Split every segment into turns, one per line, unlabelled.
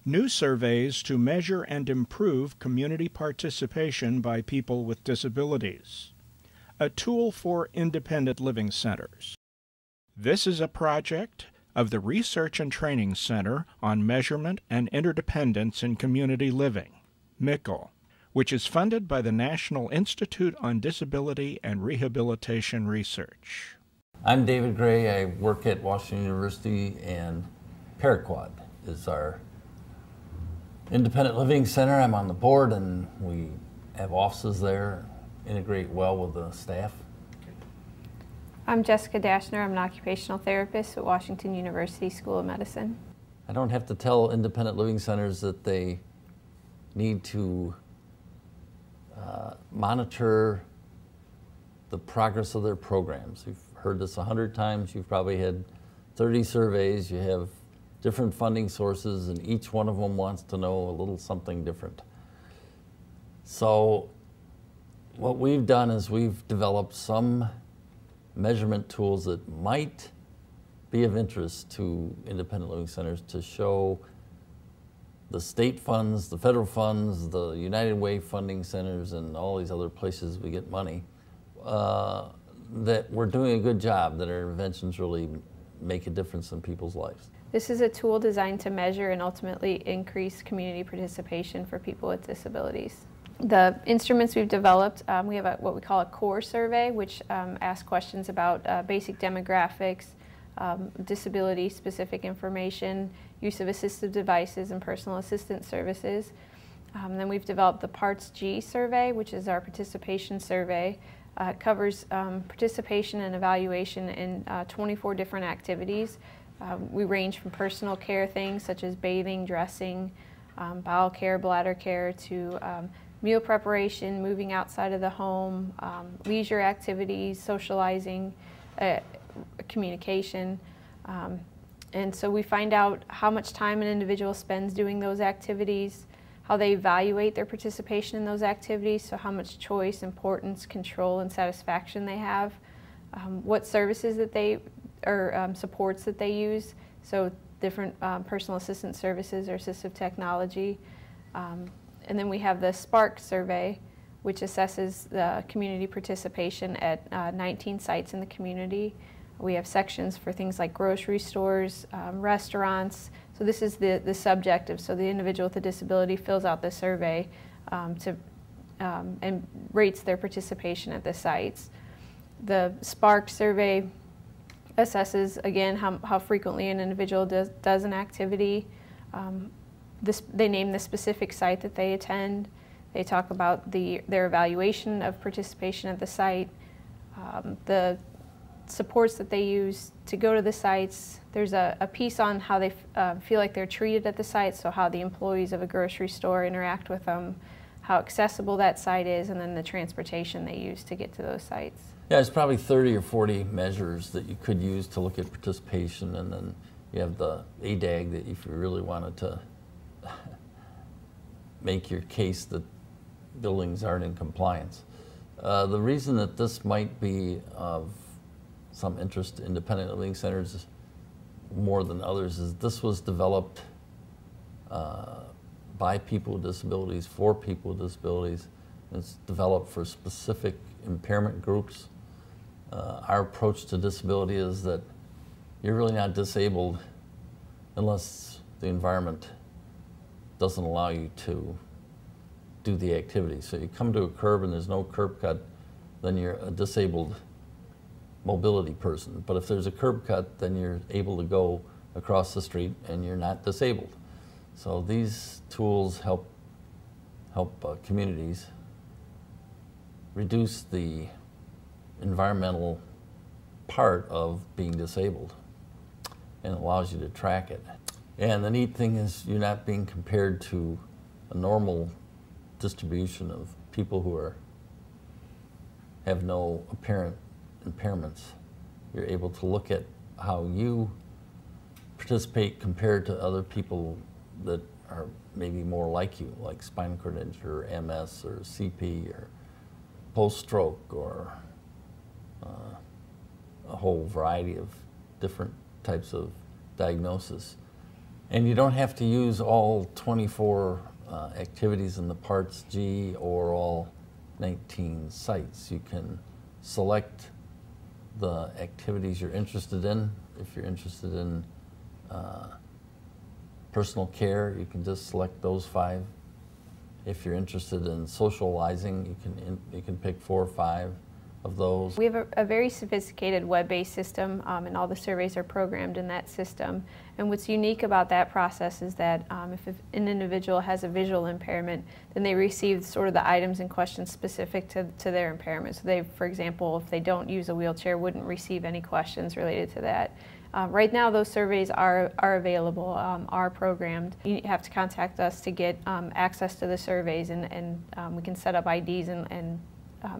New surveys to measure and improve community participation by people with disabilities. A tool for independent living centers. This is a project of the Research and Training Center on Measurement and Interdependence in Community Living, MICL, which is funded by the National Institute on Disability and Rehabilitation Research.
I'm David Gray. I work at Washington University, and Paraquad is our independent living center. I'm on the board, and we have offices there, integrate well with the staff.
I'm Jessica Dashner. I'm an occupational therapist at Washington University School of Medicine.
I don't have to tell independent living centers that they need to monitor the progress of their programs. You've heard this 100 times. You've probably had 30 surveys. You have different funding sources, and each one of them wants to know a little something different. So what we've done is we've developed some measurement tools that might be of interest to independent living centers to show the state funds, the federal funds, the United Way funding centers, and all these other places we get money, that we're doing a good job, that our interventions really make a difference in people's lives.
This is a tool designed to measure and ultimately increase community participation for people with disabilities. The instruments we've developed, we have what we call a core survey, which asks questions about basic demographics, disability-specific information, use of assistive devices and personal assistance services. Then we've developed the Parts G survey, which is our participation survey. It covers participation and evaluation in 24 different activities. We range from personal care things such as bathing, dressing, bowel care, bladder care, to meal preparation, moving outside of the home, leisure activities, socializing, communication. And so we find out how much time an individual spends doing those activities, how they evaluate their participation in those activities, so how much choice, importance, control, and satisfaction they have, what services that they, or supports that they use, so different personal assistance services or assistive technology. And then we have the SPARC survey, which assesses the community participation at 19 sites in the community. We have sections for things like grocery stores, restaurants. So this is the subjective. So the individual with a disability fills out the survey and rates their participation at the sites. The SPARC survey assesses, again, how frequently an individual does an activity. They name the specific site that they attend. They talk about their evaluation of participation at the site, the supports that they use to go to the sites. There's a piece on how they feel like they're treated at the site, so how the employees of a grocery store interact with them, how accessible that site is, and then the transportation they use to get to those sites.
Yeah, there's probably 30 or 40 measures that you could use to look at participation, and then you have the ADAG that if you really wanted to make your case that buildings aren't in compliance. The reason that this might be of some interest to independent living centers more than others is this was developed by people with disabilities, for people with disabilities. It's developed for specific impairment groups. Our approach to disability is that you're really not disabled unless the environment doesn't allow you to do the activity. So you come to a curb and there's no curb cut, then you're a disabled mobility person. But if there's a curb cut, then you're able to go across the street and you're not disabled. So these tools help communities reduce the environmental part of being disabled, and it allows you to track it. And the neat thing is you're not being compared to a normal distribution of people who have no apparent impairments. You're able to look at how you participate compared to other people that are maybe more like you, like spinal cord injury or MS or CP or post-stroke or a whole variety of different types of diagnosis. And you don't have to use all 24 activities in the Parts G or all 19 sites. You can select the activities you're interested in. If you're interested in personal care, you can just select those 5. If you're interested in socializing, you can pick 4 or 5 of those.
We have a very sophisticated web-based system, and all the surveys are programmed in that system. And what's unique about that process is that if an individual has a visual impairment, then they receive sort of the items and questions specific to their impairment. So they, for example, if they don't use a wheelchair, wouldn't receive any questions related to that. Right now, those surveys are available, are programmed. You have to contact us to get access to the surveys, and we can set up IDs and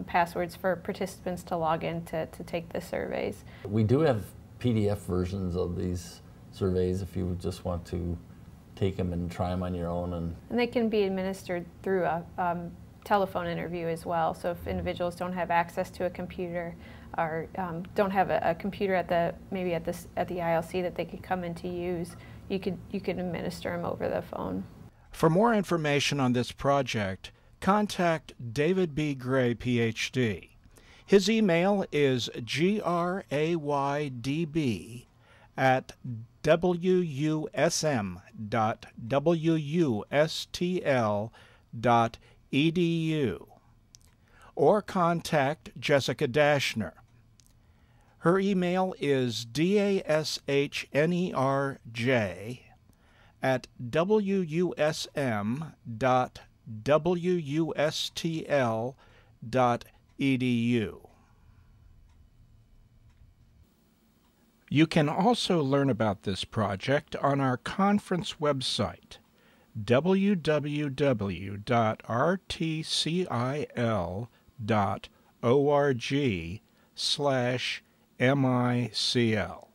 passwords for participants to log in to take the surveys.
We do have PDF versions of these surveys if you just want to take them and try them on your own. And
they can be administered through a telephone interview as well. So if individuals don't have access to a computer or don't have a computer at the ILC that they could come in to use, you could administer them over the phone.
For more information on this project, contact David B. Gray, Ph.D. His email is graywysm.wustl.edu, or contact Jessica Dashner. Her email is dashnr@wustl.edu. You can also learn about this project on our conference website, www.rtcil.org/MICL.